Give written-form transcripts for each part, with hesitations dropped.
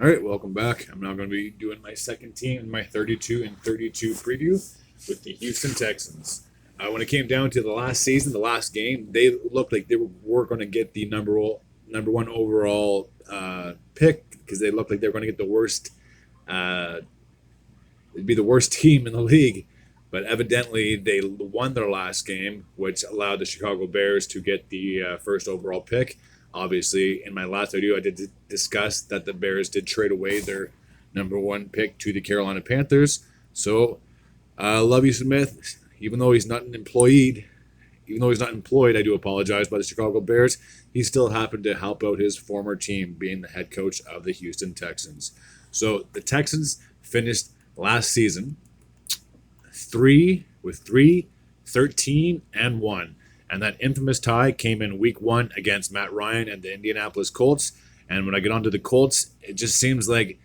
All right, welcome back. I'm now going to be doing my second team in my 32 and 32 preview with the Houston Texans. When it came down to the last season, the last game, they looked like they were going to get the number one overall pick because they looked like they were going to get the worst. It'd be the worst team in the league, but evidently they won their last game, which allowed the Chicago Bears to get the first overall pick. Obviously, in my last video, I did discuss that the Bears did trade away their number one pick to the Carolina Panthers. So, Lovie Smith, even though he's not employed, I do apologize, by the Chicago Bears, he still happened to help out his former team, being the head coach of the Houston Texans. So the Texans finished last season 13 and 1. And that infamous tie came in week 1 against Matt Ryan and the Indianapolis Colts. And when I get onto the Colts, it just seems like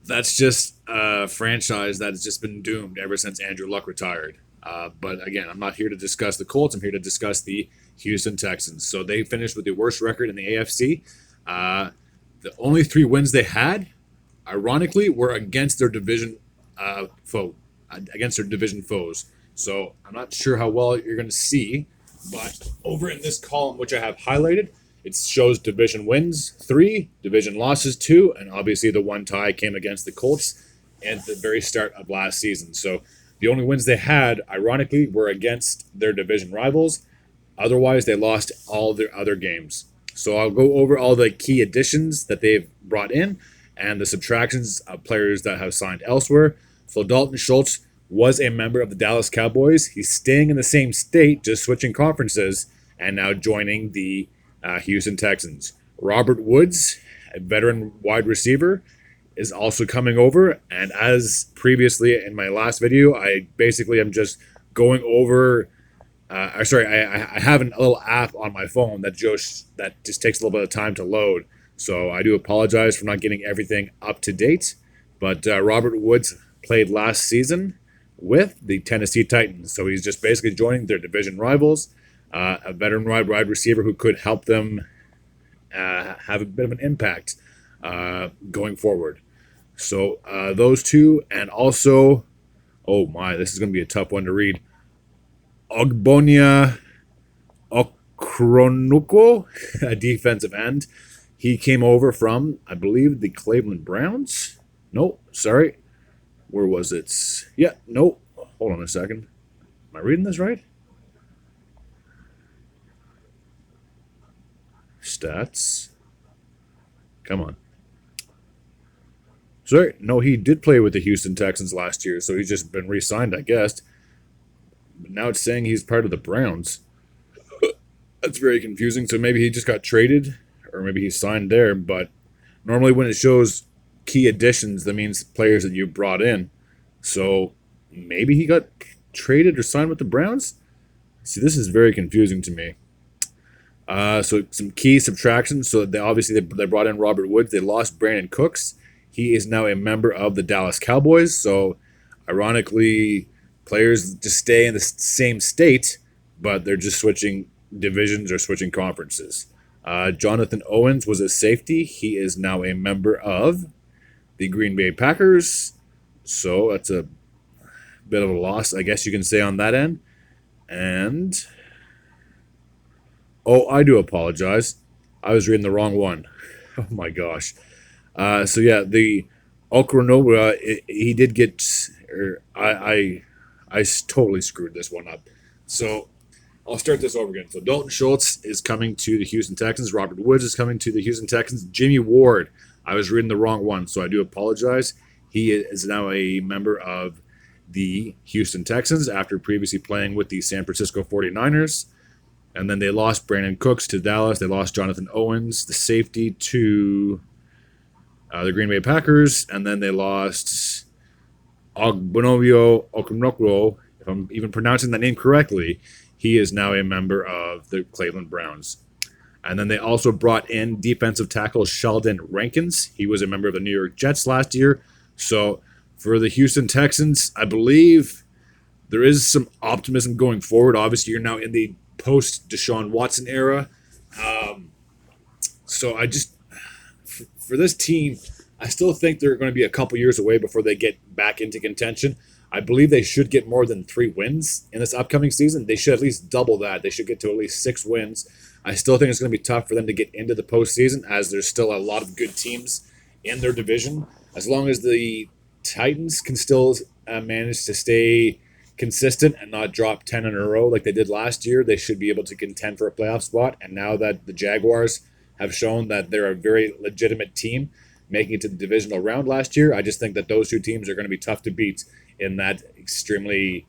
that's just a franchise that has just been doomed ever since Andrew Luck retired. But again, I'm not here to discuss the Colts. I'm here to discuss the Houston Texans. So they finished with the worst record in the AFC. The only 3 wins they had, ironically, were against their division foes. So I'm not sure how well you're going to see, but over in this column, which I have highlighted, it shows division wins 3, division losses 2, and obviously the one tie came against the Colts at the very start of last season. So the only wins they had, ironically, were against their division rivals. Otherwise, they lost all their other games. So I'll go over all the key additions that they've brought in and the subtractions of players that have signed elsewhere. So Dalton Schultz was a member of the Dallas Cowboys. He's staying in the same state, just switching conferences, and now joining the Houston Texans. Robert Woods, a veteran wide receiver, is also coming over. And as previously in my last video, I basically am just going over. I have a little app on my phone that just takes a little bit of time to load. So I do apologize for not getting everything up to date. But Robert Woods played last season with the Tennessee Titans. So he's just basically joining their division rivals, a veteran wide receiver who could help them have a bit of an impact going forward. So those two, and also, oh my, this is going to be a tough one to read. Ogbonia Okronuko, a defensive end. He came over from, I believe, the Cleveland Browns. No, sorry. Where was it? Yeah, no. Hold on a second. Am I reading this right? Stats. Come on. Sorry, no, he did play with the Houston Texans last year, so he's just been re-signed, I guess. But now it's saying he's part of the Browns. That's very confusing. So maybe he just got traded, or maybe he signed there. But normally when it shows key additions, that means players that you brought in. So maybe he got traded or signed with the Browns? See, this is very confusing to me. So some key subtractions. So they brought in Robert Woods. They lost Brandon Cooks. He is now a member of the Dallas Cowboys. So ironically, players just stay in the same state, but they're just switching divisions or switching conferences. Jonathan Owens was a safety. He is now a member of the Green Bay Packers. So that's a bit of a loss, I guess you can say, on that end. And, oh, I do apologize. I was reading the wrong one. Oh my gosh. So yeah, the Okronowa, he did get, I totally screwed this one up. So I'll start this over again. So Dalton Schultz is coming to the Houston Texans. Robert Woods is coming to the Houston Texans. Jimmy Ward, I was reading the wrong one, so I do apologize. He is now a member of the Houston Texans after previously playing with the San Francisco 49ers. And then they lost Brandon Cooks to Dallas. They lost Jonathan Owens, the safety, to the Green Bay Packers. And then they lost Ogbonovio Okunokwo, if I'm even pronouncing that name correctly. He is now a member of the Cleveland Browns. And then they also brought in defensive tackle Sheldon Rankins. He was a member of the New York Jets last year. So for the Houston Texans, I believe there is some optimism going forward. Obviously, you're now in the post-Deshaun Watson era. So for this team, I still think they're going to be a couple years away before they get back into contention. I believe they should get more than 3 wins in this upcoming season. They should at least double that. They should get to at least 6 wins. I still think it's going to be tough for them to get into the postseason, as there's still a lot of good teams in their division. As long as the Titans can still manage to stay consistent and not drop 10 in a row like they did last year, they should be able to contend for a playoff spot. And now that the Jaguars have shown that they're a very legitimate team, making it to the divisional round last year, I just think that those two teams are going to be tough to beat in that extremely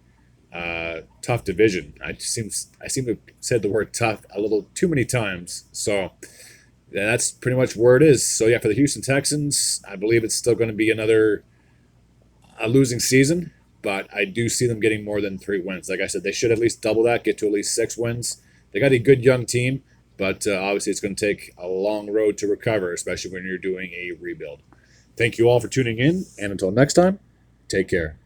tough division. I seem to have said the word tough a little too many times. So that's pretty much where it is. So yeah, for the Houston Texans, I believe it's still going to be another losing season, but I do see them getting more than 3 wins. Like I said, they should at least double that, get to at least 6 wins. They got a good young team, but obviously it's going to take a long road to recover, especially when you're doing a rebuild. Thank you all for tuning in, and until next time, take care.